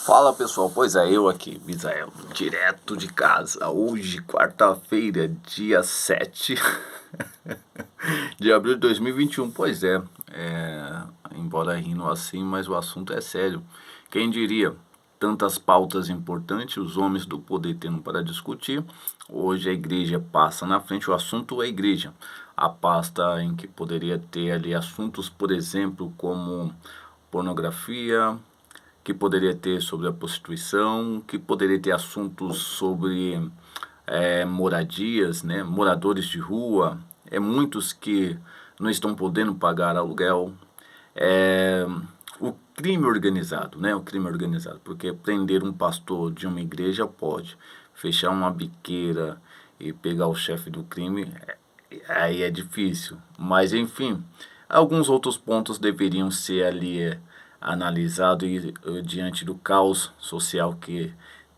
Fala pessoal, pois é, eu aqui, Misael, direto de casa, hoje, quarta-feira, dia 7 de abril de 2021. Pois embora rindo assim, mas o assunto é sério. Quem diria, tantas pautas importantes, os homens do poder tendo para discutir, hoje a igreja passa na frente, o assunto é a igreja. A pasta em que poderia ter ali assuntos, por exemplo, como pornografia, que poderia ter sobre a prostituição, que poderia ter assuntos sobre moradias, né, moradores de rua, muitos que não estão podendo pagar aluguel, o crime organizado, né, o crime organizado, porque prender um pastor de uma igreja pode, fechar uma biqueira e pegar o chefe do crime, aí é difícil, mas enfim, alguns outros pontos deveriam ser ali analisado diante do caos social que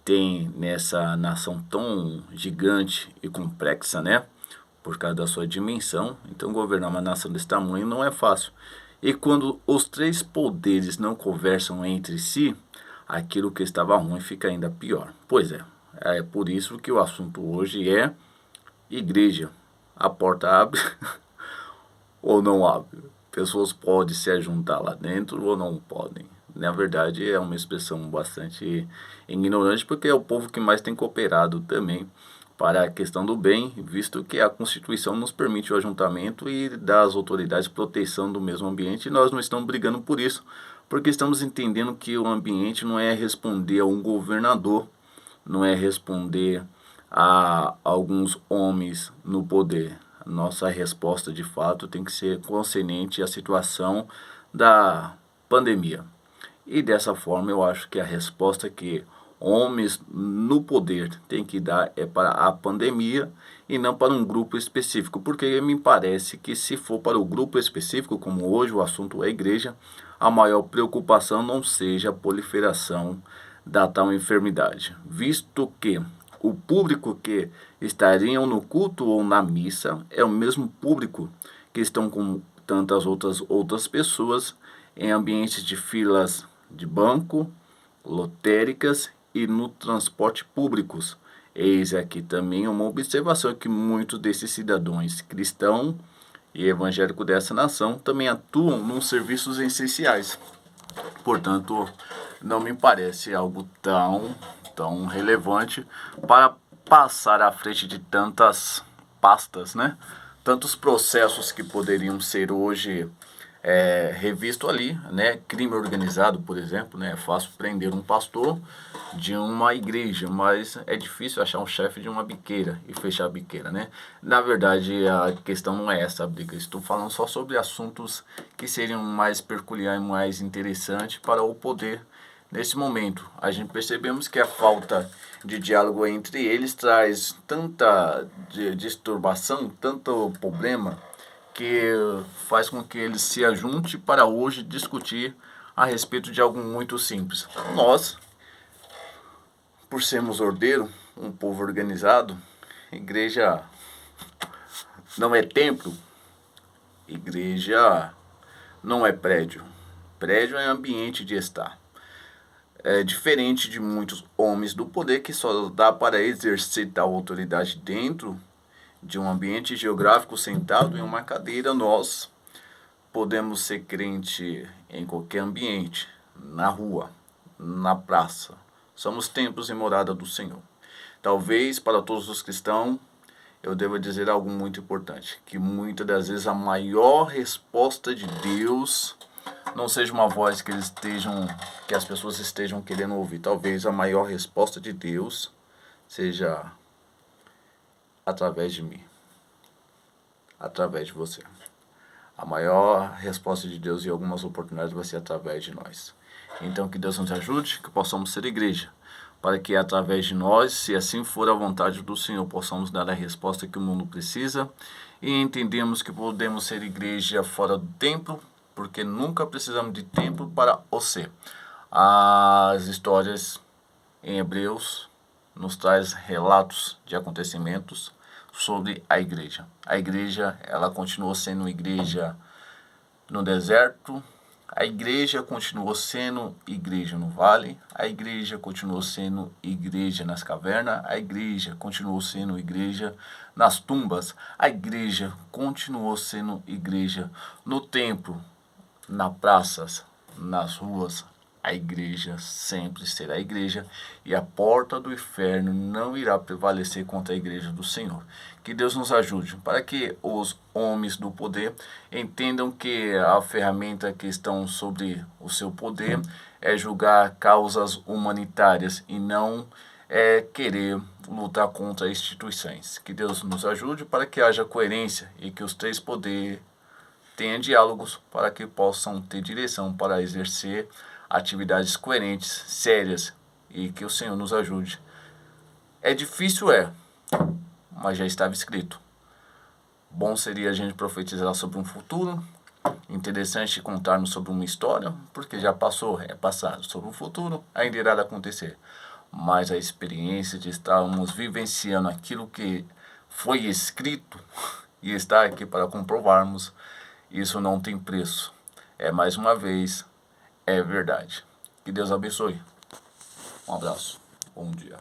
tem nessa nação tão gigante e complexa, né? Por causa da sua dimensão. Então, governar uma nação desse tamanho não é fácil. E quando os três poderes não conversam entre si, aquilo que estava ruim fica ainda pior. Pois é por isso que o assunto hoje é igreja. A porta abre ou não abre. Pessoas podem se juntar lá dentro ou não podem. Na verdade, é uma expressão bastante ignorante, porque é o povo que mais tem cooperado também para a questão do bem, visto que a Constituição nos permite o ajuntamento e dá às autoridades proteção do mesmo ambiente, e nós não estamos brigando por isso, porque estamos entendendo que o ambiente não é responder a um governador, não é responder a alguns homens no poder. Nossa resposta de fato tem que ser consciente à situação da pandemia. E dessa forma eu acho que a resposta que homens no poder têm que dar é para a pandemia e não para um grupo específico, porque me parece que se for para o grupo específico, como hoje o assunto é a igreja, a maior preocupação não seja a proliferação da tal enfermidade, visto que o público que estariam no culto ou na missa é o mesmo público que estão com tantas outras pessoas em ambientes de filas de banco, lotéricas e no transporte públicos. Eis aqui também uma observação que muitos desses cidadãos cristãos e evangélicos dessa nação também atuam nos serviços essenciais. Portanto, não me parece algo tão relevante para passar à frente de tantas pastas, né? Tantos processos que poderiam ser hoje revisto ali, né? Crime organizado, por exemplo, né? É fácil prender um pastor de uma igreja, mas é difícil achar um chefe de uma biqueira e fechar a biqueira, né? Na verdade, a questão não é essa a briga. Estou falando só sobre assuntos que seriam mais peculiares, mais interessantes para o poder. Nesse momento, a gente percebemos que a falta de diálogo entre eles traz tanta disturbação, tanto problema, que faz com que eles se ajuntem para hoje discutir a respeito de algo muito simples. Nós, por sermos ordeiro, um povo organizado, igreja não é templo, igreja não é prédio. Prédio é ambiente de estar. É diferente de muitos homens do poder que só dá para exercer tal autoridade dentro de um ambiente geográfico sentado em uma cadeira. Nós podemos ser crente em qualquer ambiente, na rua, na praça. Somos templos e morada do Senhor. Talvez para todos os cristãos eu deva dizer algo muito importante, que muitas das vezes a maior resposta de Deus não seja uma voz que as pessoas estejam querendo ouvir. Talvez a maior resposta de Deus seja através de mim, através de você. A maior resposta de Deus em algumas oportunidades vai ser através de nós. Então que Deus nos ajude, que possamos ser igreja, para que através de nós, se assim for a vontade do Senhor, possamos dar a resposta que o mundo precisa e entendemos que podemos ser igreja fora do templo, porque nunca precisamos de templo para o ser. As histórias em Hebreus nos traz relatos de acontecimentos sobre a igreja. A igreja, ela continuou sendo igreja no deserto, A igreja continuou sendo igreja no vale, a igreja continuou sendo igreja nas cavernas, a igreja continuou sendo igreja nas tumbas, a igreja continuou sendo igreja no templo, nas praças, nas ruas. A igreja sempre será a igreja e a porta do inferno não irá prevalecer contra a igreja do Senhor. Que Deus nos ajude para que os homens do poder entendam que a ferramenta que estão sobre o seu poder é julgar causas humanitárias e não querer lutar contra instituições. Que Deus nos ajude para que haja coerência e que os três poderes tenha diálogos para que possam ter direção para exercer atividades coerentes, sérias e que o Senhor nos ajude. É difícil, mas já estava escrito. Bom seria a gente profetizar sobre um futuro, interessante contarmos sobre uma história, porque já passou, é passado, sobre um futuro, ainda irá acontecer. Mas a experiência de estarmos vivenciando aquilo que foi escrito e estar aqui para comprovarmos, isso não tem preço. Mais uma vez, é verdade. Que Deus abençoe. Um abraço. Bom dia.